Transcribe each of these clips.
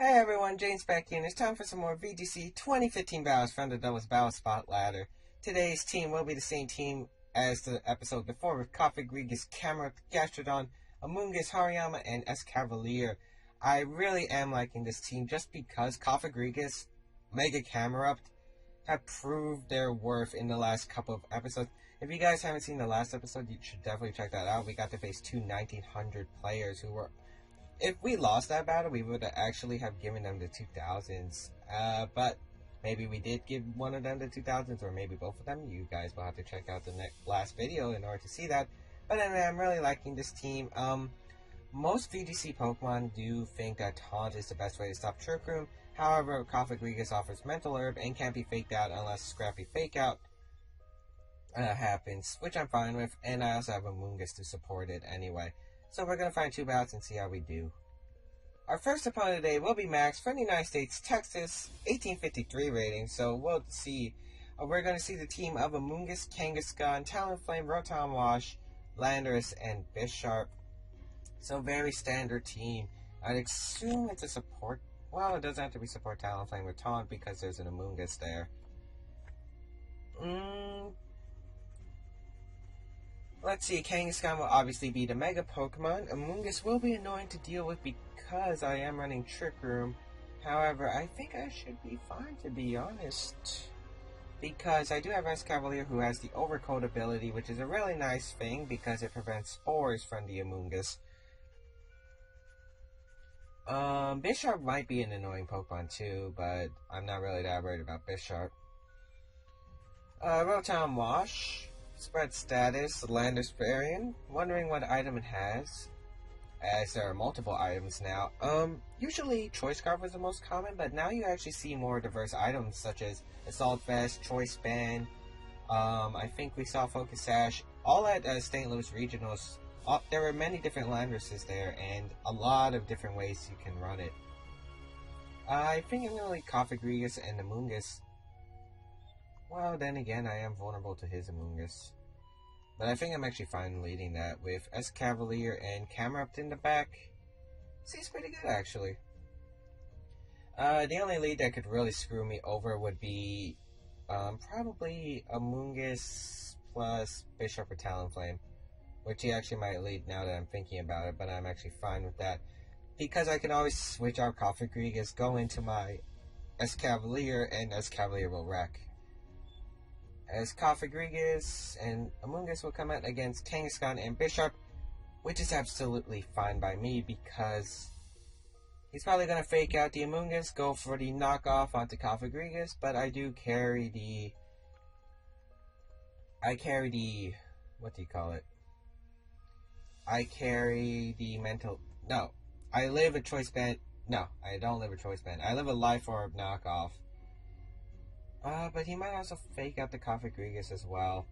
Hey everyone, James Baek here, and it's time for some more VGC 2015 battles from the Doubles Battle Spot Ladder. Today's team will be the same team as the episode before with Coffee Grigus, Camera, Gastrin, Amoonguss, Hariyama, and S. Cavalier. I really am liking this team just because Coffee Grigus, Mega Camerupt have proved their worth in the last couple of episodes. If you guys haven't seen the last episode, you should definitely check that out. We got to face two 1900 players who were... If we lost that battle, we would actually have given them the 2000s. But maybe we did give one of them the 2000s, or maybe both of them. You guys will have to check out the last video in order to see that. But anyway, I'm really liking this team. Most VGC Pokemon do think that Taunt is the best way to stop Trick Room. However, Coffee Grigus offers Mental Herb and can't be faked out unless Scrappy Fake Out happens, which I'm fine with. And I also have a Amoonguss to support it anyway. So we're going to find two bouts and see how we do. Our first opponent today will be Max from the United States, Texas, 1853 rating. So we'll see. We're going to see the team of Amoonguss, Kangaskhan, Talonflame, Rotom Wash, Landorus, and Bisharp. So very standard team. I'd assume it's a support. Well, it doesn't have to be support Talonflame with Taunt because there's an Amoonguss there. Let's see, Kangaskhan will obviously be the Mega Pokemon. Amoonguss will be annoying to deal with because I am running Trick Room. However, I think I should be fine, to be honest. Because I do have S. Cavalier who has the Overcoat ability, which is a really nice thing because it prevents spores from the Amoonguss. Bisharp might be an annoying Pokemon too, but I'm not really that worried about Bisharp. Rotom Wash. Spread status, Landorus variant. Wondering what item it has, as there are multiple items now. Usually Choice Scarf was the most common, but now you actually see more diverse items such as Assault Vest, Choice Band. I think we saw Focus Sash, all at St. Louis Regionals. There were many different Landorus's there, and a lot of different ways you can run it. I think I'm gonna leave Coffee Grigus and Amoonguss. Well, then again, I am vulnerable to his Amoonguss. But I think I'm actually fine leading that with S. Cavalier and Camerupt in the back. Seems pretty good, actually. The only lead that could really screw me over would be probably Amoonguss plus Bisharp or Talonflame. Which he actually might lead now that I'm thinking about it, but I'm actually fine with that. Because I can always switch out Coffee Grigus, go into my S. Cavalier, and S. Cavalier will wreck. As Coffee Grigus and Amoonguss will come out against Kangaskhan and Bisharp, which is absolutely fine by me because he's probably going to fake out the Amoonguss, go for the knockoff onto Coffee Grigus, but I do carry the... what do you call it? I carry the mental... No, I live a Choice Band... No, I don't live a Choice Band. I live a Life Orb knockoff. But he might also fake out the Coffee Grigus as well.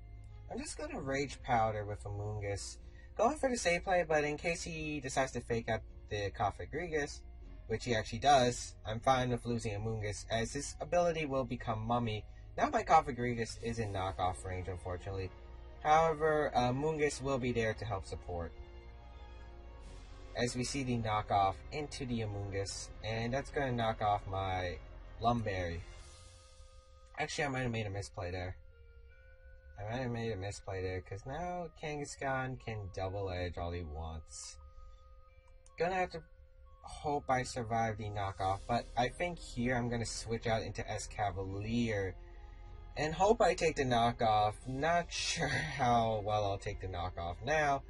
I'm just gonna Rage Powder with Amoonguss. Going for the save play, but in case he decides to fake out the Coffee Grigus, which he actually does, I'm fine with losing Amoonguss, as his ability will become Mummy. Now my Coffee Grigus is in knockoff range, unfortunately. However, Amoonguss will be there to help support. As we see the knockoff into the Amoonguss, and that's gonna knock off my Lumberry. Actually, I might have made a misplay there. Because now Kangaskhan can double edge all he wants. Gonna have to hope I survive the knockoff, but I think here I'm gonna switch out into S. Cavalier and hope I take the knockoff. Not sure how well I'll take the knockoff now.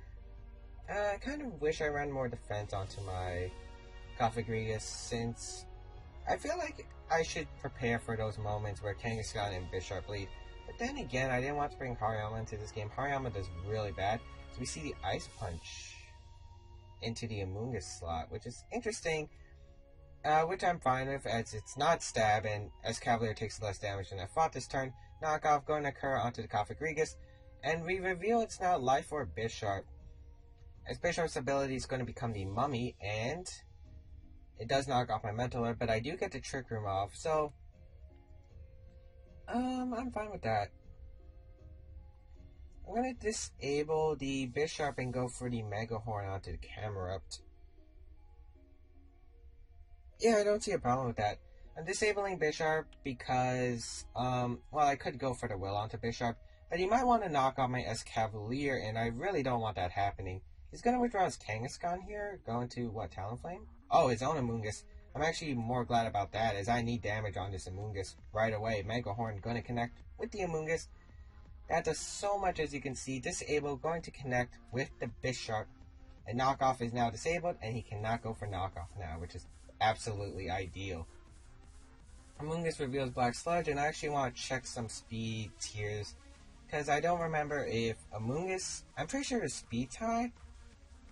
I kind of wish I ran more defense onto my Coffee Grigus, since I feel like I should prepare for those moments where Kangaskhan and Bisharp lead. But then again, I didn't want to bring Hariyama into this game. Hariyama does really bad. So we see the Ice Punch into the Amoonguss slot, which is interesting. Which I'm fine with, as it's not stab, and as Cavalier takes less damage than I thought this turn. Knockoff going to occur onto the Coffee Grigus. And we reveal it's now Life Orb Bisharp. As Bisharp's ability is going to become the Mummy, and it does knock off my Mental Herb, but I do get the Trick Room off, so I'm fine with that. I'm going to disable the Bisharp and go for the Mega Horn onto the Camerupt. Yeah, I don't see a problem with that. I'm disabling Bisharp because, well, I could go for the Will onto Bisharp, but he might want to knock off my S-Cavalier, and I really don't want that happening. He's going to withdraw his Kangaskhan here, going to, what, Talonflame? Oh, his own Amoonguss. I'm actually more glad about that, as I need damage on this Amoonguss right away. Mega Horn going to connect with the Amoonguss. That does so much, as you can see. Disable going to connect with the Bisharp. And knockoff is now disabled, and he cannot go for knockoff now, which is absolutely ideal. Amoonguss reveals Black Sludge, and I actually want to check some speed tiers, because I don't remember if Amoonguss, I'm pretty sure it's speed tie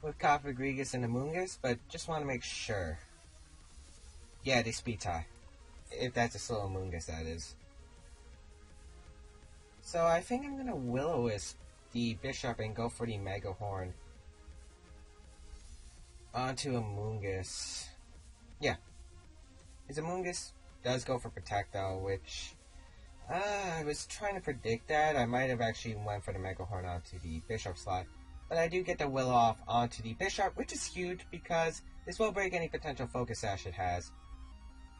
with Cofagrigus and Amoonguss, but just want to make sure. Yeah, they speed tie. If that's a slow Amoonguss, that is. So I think I'm going to Will-O-Wisp the Bishop and go for the Mega Horn onto Amoonguss. Yeah. His Amoonguss does go for Protect though, which I was trying to predict that. I might have actually went for the Mega Horn onto the Bishop slot. But I do get the Will off onto the Bishop, which is huge because this will break any potential Focus Sash it has.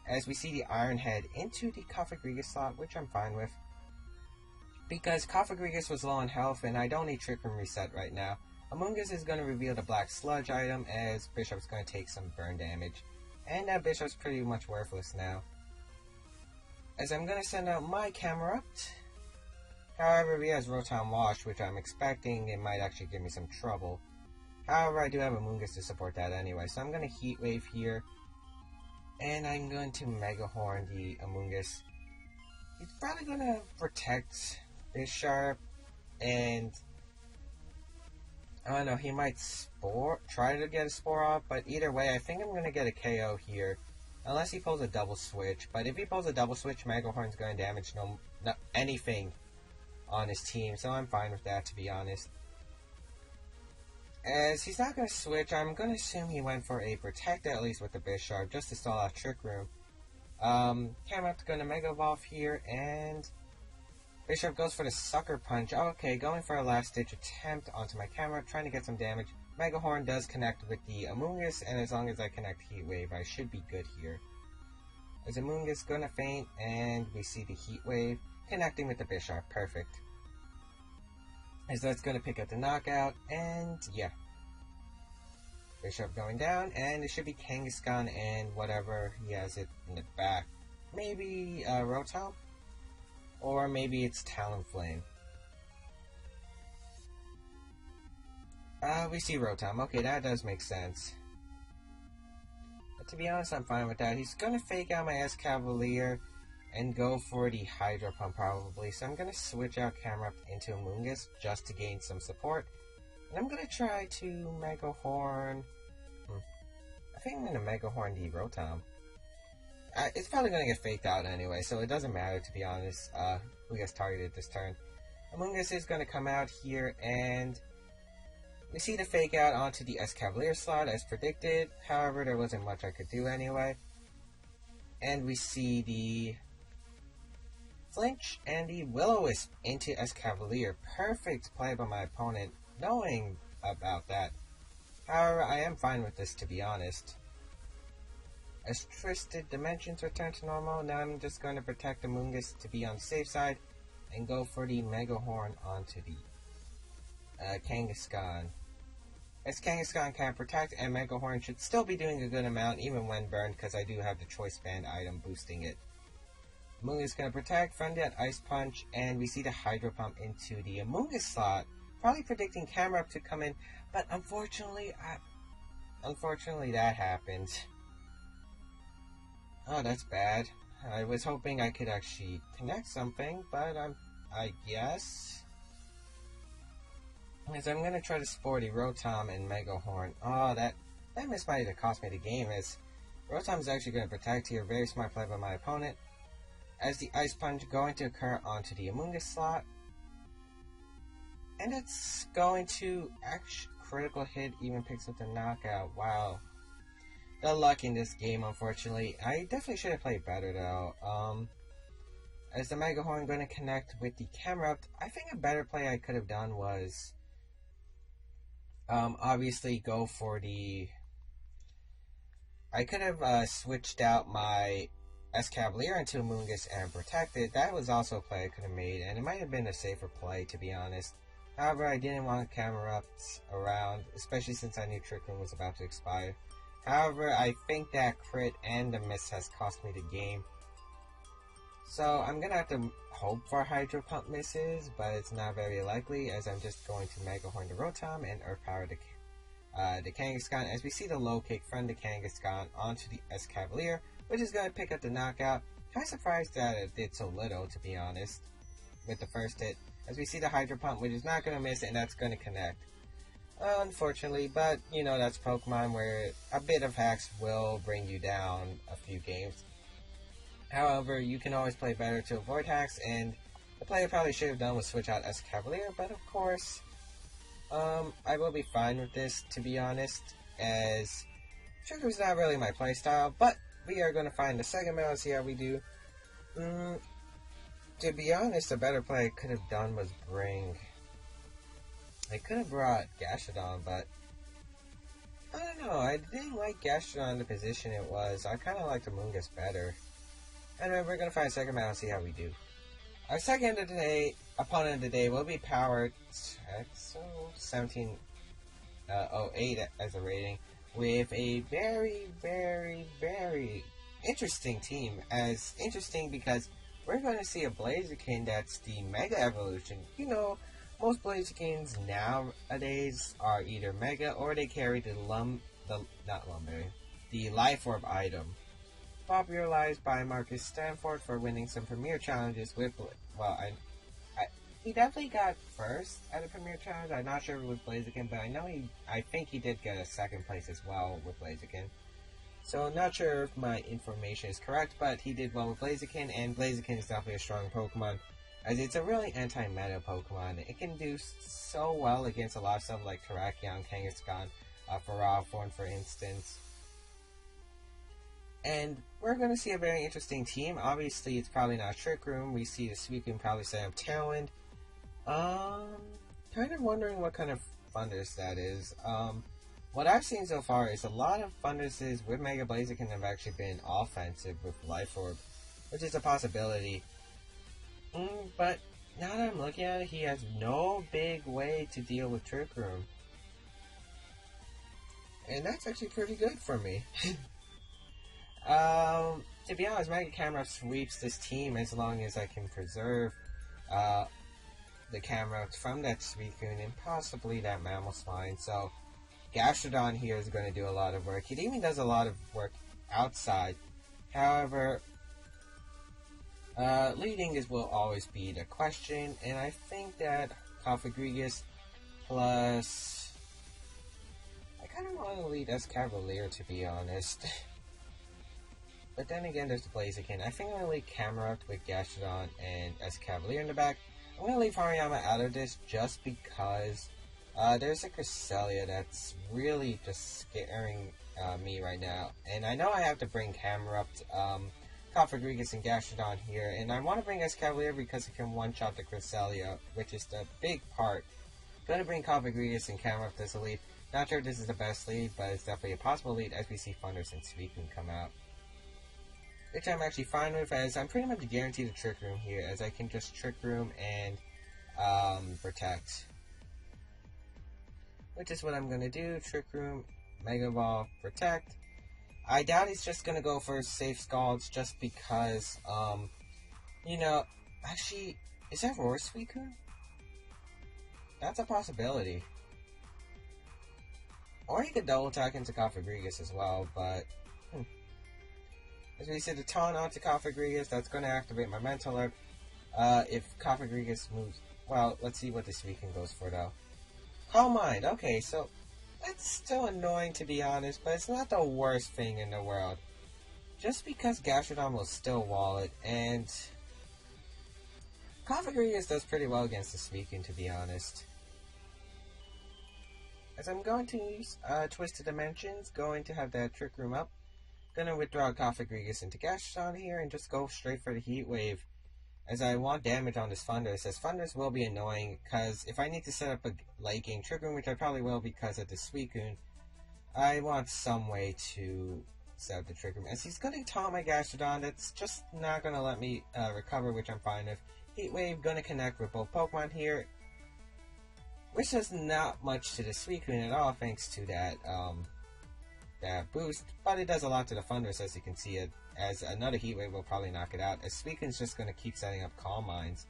As we see the Iron Head into the Cofagrigus slot, which I'm fine with. Because Cofagrigus was low on health and I don't need Trick Room Reset right now. Amoonguss is going to reveal the Black Sludge item as Bishop's going to take some burn damage. And that Bishop's pretty much worthless now. As I'm going to send out my Camerupt. However, if he has Rotom Wash, which I'm expecting, it might actually give me some trouble. However, I do have Amoonguss to support that anyway, so I'm going to Heat Wave here. And I'm going to Mega Horn the Amoonguss. He's probably going to protect Bisharp, and I don't know, he might try to get a Spore off, but either way, I think I'm going to get a KO here. Unless he pulls a double switch, but if he pulls a double switch, Mega Horn's going to damage no anything on his team, so I'm fine with that, to be honest. As he's not going to switch, I'm going to assume he went for a Protect, at least with the Bisharp, just to stall out Trick Room. Camerupt's going to Mega Evolve here, and Bishop goes for the Sucker Punch. Okay, going for a last-ditch attempt onto my Camerupt, trying to get some damage. Mega Horn does connect with the Amoonguss, and as long as I connect Heat Wave, I should be good here. As Amoonguss going to faint, and we see the Heat Wave connecting with the Bisharp. Perfect. As that's going to pick up the knockout, and yeah. Bishop going down, and it should be Kangaskhan and whatever he has it in the back. Maybe Rotom? Or maybe it's Talonflame. We see Rotom. Okay, that does make sense. But to be honest, I'm fine with that. He's going to fake out my S-Cavalier and go for the Hydro Pump probably. So I'm going to switch out Camerupt into Amoonguss just to gain some support. And I'm going to try to Mega Horn. I think I'm going to Mega Horn the Rotom. It's probably going to get faked out anyway, so it doesn't matter, to be honest, who gets targeted this turn. Amoonguss is going to come out here, and we see the fake out onto the S-Cavalier slot as predicted. However, there wasn't much I could do anyway. And we see the Flinch and the Will-O-Wisp into S-Cavalier. Perfect play by my opponent, knowing about that. However, I am fine with this, to be honest. As Twisted Dimensions return to normal, now I'm just going to protect Amoonguss to be on the safe side and go for the Mega Horn onto the Kangaskhan. As Kangaskhan can protect, and Mega Horn should still be doing a good amount even when burned because I do have the Choice Band item boosting it. Amoonguss is going to protect from that Ice Punch, and we see the Hydro Pump into the Amoonguss slot. Probably predicting Camerupt to come in, but unfortunately that happened. Oh, that's bad. I was hoping I could actually connect something, but I guess. As I'm going to try to Spore the Rotom and Mega Horn. Oh, that miss might have cost me the game, as Rotom is actually going to protect here. Very smart play by my opponent. As the Ice Punch going to occur onto the Amoonguss slot. And it's going to actually critical hit, even picks up the knockout. Wow. The luck in this game, unfortunately. I definitely should have played better, though. As the Mega Horn going to connect with the Camerupt, I think a better play I could have done was obviously go for the I could have switched out my Escavalier into Moongus and Protected. That was also a play I could have made, and it might have been a safer play, to be honest. However, I didn't want Camerupts around, especially since I knew Trick Room was about to expire. However, I think that crit and the miss has cost me the game. So I'm gonna have to hope for Hydro Pump misses, but it's not very likely, as I'm just going to Mega Horn the Rotom and Earth Power the Kangaskhan, as we see the low kick from the Kangaskhan onto the Escavalier, which is going to pick up the knockout. Kind of surprised that it did so little, to be honest, with the first hit, as we see the Hydro Pump, which is not going to miss, and that's going to connect. Unfortunately, but, you know, that's Pokemon where a bit of hacks will bring you down a few games. However, you can always play better to avoid hacks, and the player probably should have done was switch out Escavalier, but of course, I will be fine with this, to be honest, as Trick Room's not really my playstyle, but we are going to find the second male and see how we do. To be honest, a better play I could have done was bring... I could have brought Gastrodon, but I don't know, I didn't like Gastrodon in the position it was. I kind of liked the Moongus better. Anyway, we're going to find a second male and see how we do. Our second of the day, opponent of the day will be Power so 1708 as a rating, with a very, very, very interesting team. As interesting because we're going to see a Blaziken that's the Mega Evolution. You know, most Blazikens nowadays are either Mega or they carry the Life Orb item, popularized by Marcus Stanford for winning some Premier Challenges with, well, he definitely got first at a Premier Challenge. I'm not sure if it was Blaziken, but I think he did get a second place as well with Blaziken. So I'm not sure if my information is correct, but he did well with Blaziken, and Blaziken is definitely a strong Pokemon, as it's a really anti-meta Pokemon. It can do so well against a lot of stuff like Terrakion, Kangaskhan, Ferrothorn, for instance. And we're going to see a very interesting team. Obviously, it's probably not Trick Room. We see the Suicune probably set up Tailwind. Kind of wondering what kind of Thunders that is. What I've seen so far is a lot of Thunderses with Mega Blaziken have actually been offensive with Life Orb, which is a possibility. But now that I'm looking at it, he has no big way to deal with Trick Room. And that's actually pretty good for me. To be honest, Mega Camera sweeps this team as long as I can preserve the camera from that Suicune and possibly that Mammothine. So Gastrodon here is going to do a lot of work. It even does a lot of work outside. However, leading will always be the question, and I think that Cofagrigus plus... I kind of want to lead Escavalier, to be honest. But then again, there's the Blaziken. I think I'm going to leave Camerupt with Gastrodon and Escavalier in the back. I'm going to leave Hariyama out of this just because there's a Cresselia that's really just scaring me right now. And I know I have to bring Camerupt, Cofagrigus, and Gastrodon here. And I want to bring Escavalier because it can one-shot the Cresselia, which is the big part. I'm going to bring Cofagrigus and Camerupt as a lead. Not sure if this is the best lead, but it's definitely a possible lead as we see Thunders and Suicune come out. Which I'm actually fine with, as I'm pretty much guaranteed a Trick Room here, as I can just Trick Room and Protect. Which is what I'm going to do, Trick Room, Mega Ball, Protect. I doubt he's just going to go for safe Scalds just because, you know, actually, is that Roar Suicune? That's a possibility. Or he could double attack into Cofagrigus as well, but... As we see the taunt onto Cofagrigus, that's going to activate my Mental Alert. If Cofagrigus moves... Well, let's see what this Suicune goes for, though. Calm Mind. Okay, so... That's still annoying, to be honest, but it's not the worst thing in the world. Just because Gastrodon will still wall it, and... Cofagrigus does pretty well against the Suicune, to be honest. As I'm going to use Twisted Dimensions, going to have that Trick Room up. Gonna withdraw Cofagrigus into Gastrodon here and just go straight for the Heat Wave, as I want damage on this Thunders, as Thunders will be annoying, because if I need to set up a late game Trick Room, which I probably will because of the Suicune, I want some way to said the Trick Room, as he's gonna taunt my Gastrodon. That's just not gonna let me recover, which I'm fine with. Heat Wave gonna connect with both Pokemon here, which does not much to the Suicune at all, thanks to that that boost, but it does a lot to the Thundurus, as you can see it. As another Heat Wave will probably knock it out, as Suicune's just gonna keep setting up Calm Minds,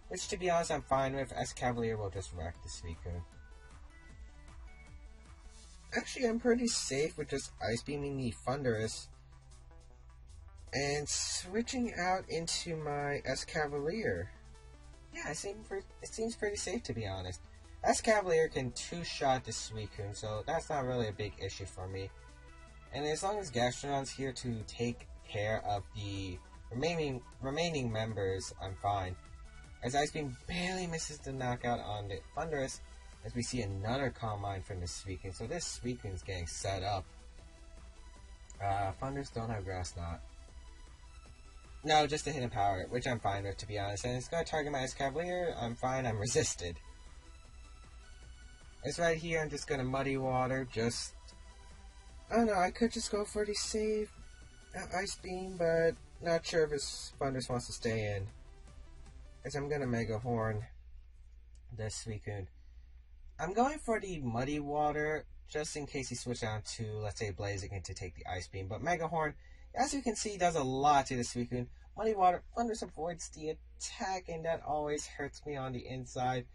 which, to be honest, I'm fine with, as Cavalier will just wreck the Suicune. Actually, I'm pretty safe with just Ice Beaming the Thundurus and switching out into my Escavalier. Yeah, it seems pretty safe, to be honest. Escavalier can two-shot the Suicune, so that's not really a big issue for me. And as long as Gastronon's here to take care of the remaining members, I'm fine. As Ice Beam barely misses the knockout on the Thundurus, as we see another Calm Mind from the Suicune. So this Suicune's getting set up. Thundurus don't have Grass Knot. No, just a hidden power, which I'm fine with, to be honest. And it's going to target my Escavalier. I'm fine, I'm resisted. It's right here, I'm just going to Muddy Water, just... I don't know, I could just go for the save Ice Beam, but not sure if his Thundurus wants to stay in. As I'm going to Mega Horn this Suicune. I'm going for the Muddy Water, just in case he switched down to, let's say, Blaziken to take the Ice Beam. But Mega Horn, as you can see, does a lot to the Suicune. Muddy Water, Thundurus avoids the attack, and that always hurts me on the inside.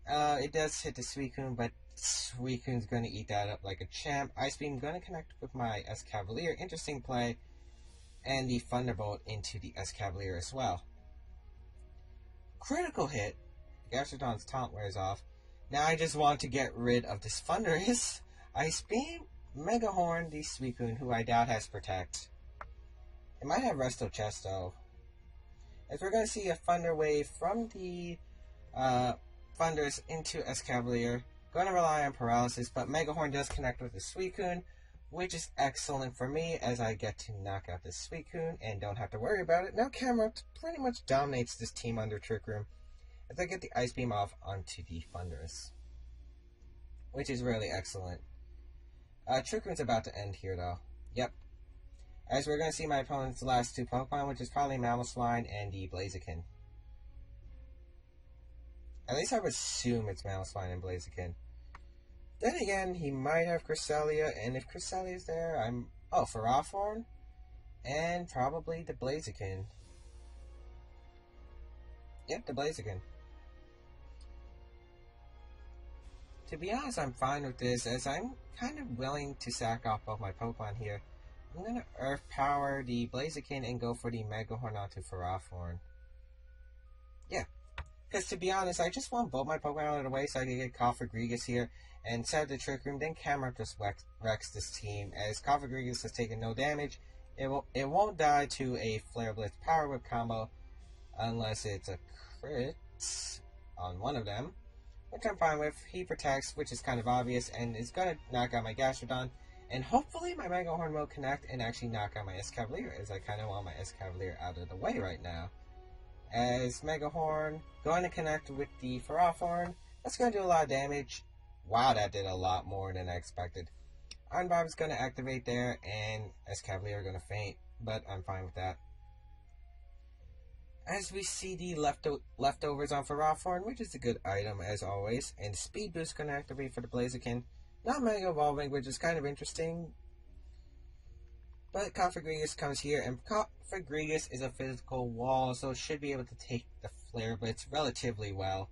It does hit the Suicune, but Suicune's going to eat that up like a champ. Ice Beam going to connect with my Escavalier. Interesting play. And the Thunderbolt into the Escavalier as well. Critical hit. Gastrodon's taunt wears off. Now I just want to get rid of this Thundurus. Ice Beam, Mega Horn, the Suicune, who I doubt has Protect. It might have Resto Chest, though. As we're going to see a Thunder Wave from the Thundurus into Escavalier. Going to rely on Paralysis, but Mega Horn does connect with the Suicune, which is excellent for me, as I get to knock out the Suicune and don't have to worry about it. Now Camerupt pretty much dominates this team under Trick Room, as I get the Ice Beam off onto the Thundurus, which is really excellent. Trick Room's about to end here, though. Yep. As we're going to see my opponent's last two Pokemon, which is probably Mamoswine and the Blaziken. At least I would assume it's Mamoswine and Blaziken. Then again, he might have Cresselia, and if Cresselia's there, I'm... Oh, Ferrothorn? And probably the Blaziken. Yep, the Blaziken. To be honest, I'm fine with this, as I'm kind of willing to sack off both my Pokemon here. I'm going to Earth Power the Blaziken and go for the Mega Horn onto Ferrothorn. Yeah. Because to be honest, I just want both my Pokemon out of the way so I can get Cofagrigus here and set up the Trick Room. Then Camerupt just wrecks this team, as Cofagrigus has taken no damage. It won't die to a Flare Blitz Power Whip combo unless it's a crit on one of them, which I'm fine with. He protects, which is kind of obvious, and is going to knock out my Gastrodon. And hopefully my Mega Horn will connect and actually knock out my Escavalier, as I kind of want my Escavalier out of the way right now. As Mega Horn going to connect with the Ferrothorn, that's going to do a lot of damage. Wow, that did a lot more than I expected. Iron Bomb is going to activate there, and Escavalier going to faint, but I'm fine with that. As we see the leftovers on Ferrothorn, which is a good item as always, and Speed Boost going to activate for the Blaziken. Not Mega Evolving, which is kind of interesting. But Cofagrigus comes here, and Cofagrigus is a physical wall, so it should be able to take the Flare Blitz relatively well.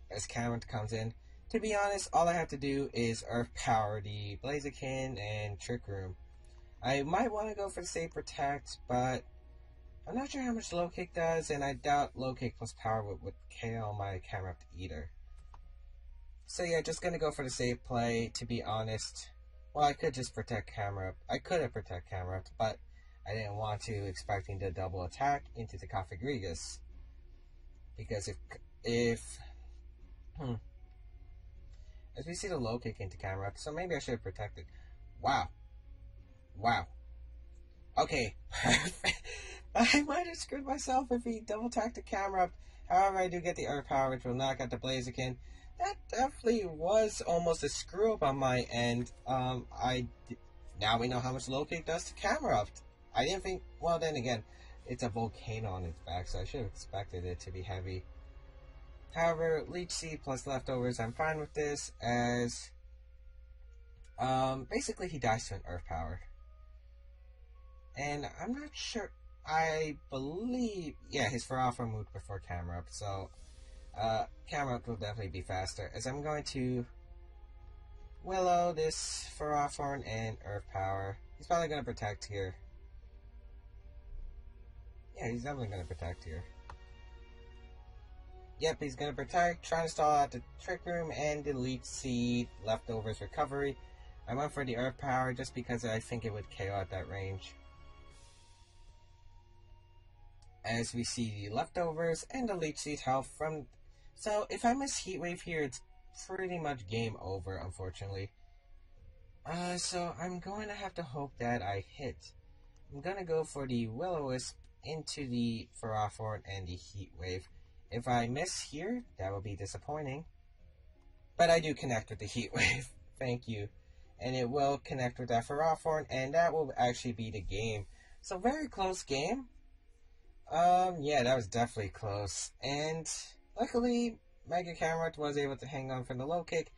As Camerupt comes in. To be honest, all I have to do is Earth Power the Blaziken and Trick Room. I might want to go for the Save Protect, but I'm not sure how much Low Kick does, and I doubt Low Kick plus Power would KO my Camerupt either. So yeah, just gonna go for the save play, to be honest. Well, I could just protect Camerupt. I could have protect Camerupt, but I didn't want to, expecting the double attack into the Cofagrigus. Because as we see the Low Kick into Camerupt, so maybe I should have protected. Wow. Wow. Okay, perfect. I might have screwed myself if he double attacked the Camerupt. However, I do get the Earth Power, which will knock out the Blaziken. That definitely was almost a screw up on my end. I now we know how much low kick does to camera up. I didn't think, well then again, it's a volcano on its back, so I should have expected it to be heavy. However, Leech Seed plus leftovers, I'm fine with this, as basically he dies to an Earth Power. And I'm not sure, I believe, yeah, his Ferrothorn moved before camera up, so camera up will definitely be faster, as I'm going to Willow this Ferrothorn and Earth Power. He's probably going to protect here. Yeah, he's definitely going to protect here. Yep, he's going to protect, trying to stall out the Trick Room and the Leech Seed leftovers recovery. I went for the Earth Power just because I think it would KO at that range. As we see the leftovers and the Leech Seed health from... So, if I miss Heat Wave here, it's pretty much game over, unfortunately. So I'm going to have to hope that I hit. I'm going to go for the Will-O-Wisp into the Ferrothorn and the Heat Wave. If I miss here, that will be disappointing. But I do connect with the Heat Wave. Thank you. And it will connect with that Ferrothorn, and that will actually be the game. So very close game. Yeah, that was definitely close. And luckily, Mega Camerupt was able to hang on from the low kick.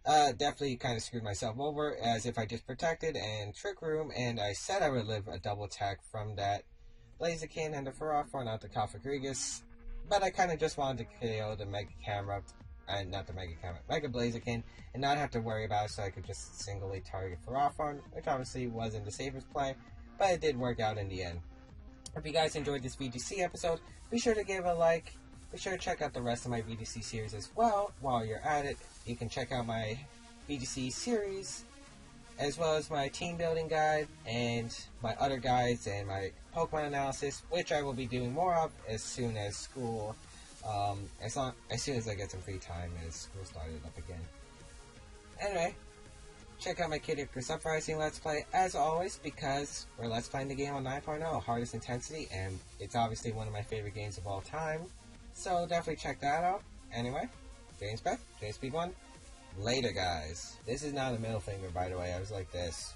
Definitely kind of screwed myself over, as if I just protected and Trick Room, and I said I would live a double attack from that Blaziken and the Ferrothorn out the Cofagrigus, but I kind of just wanted to KO the Mega Camerupt, not the Mega Camerupt, Mega Blaziken, and not have to worry about it, so I could just singly target Ferrothorn, which obviously wasn't the safest play, but it did work out in the end. If you guys enjoyed this VGC episode, be sure to give a like. Be sure to check out the rest of my VGC series as well. While you're at it, you can check out my VGC series, as well as my team building guide, and my other guides, and my Pokemon analysis, which I will be doing more of as soon as school, as soon as I get some free time as school started up again. Anyway, check out my Kid Icarus Uprising Let's Play, as always, because we're Let's Playing the game on 9.0, hardest intensity, and it's obviously one of my favorite games of all time. So definitely check that out. Anyway, James Baek, JSpeed1. Later, guys. This is not a middle finger, by the way. I was like this.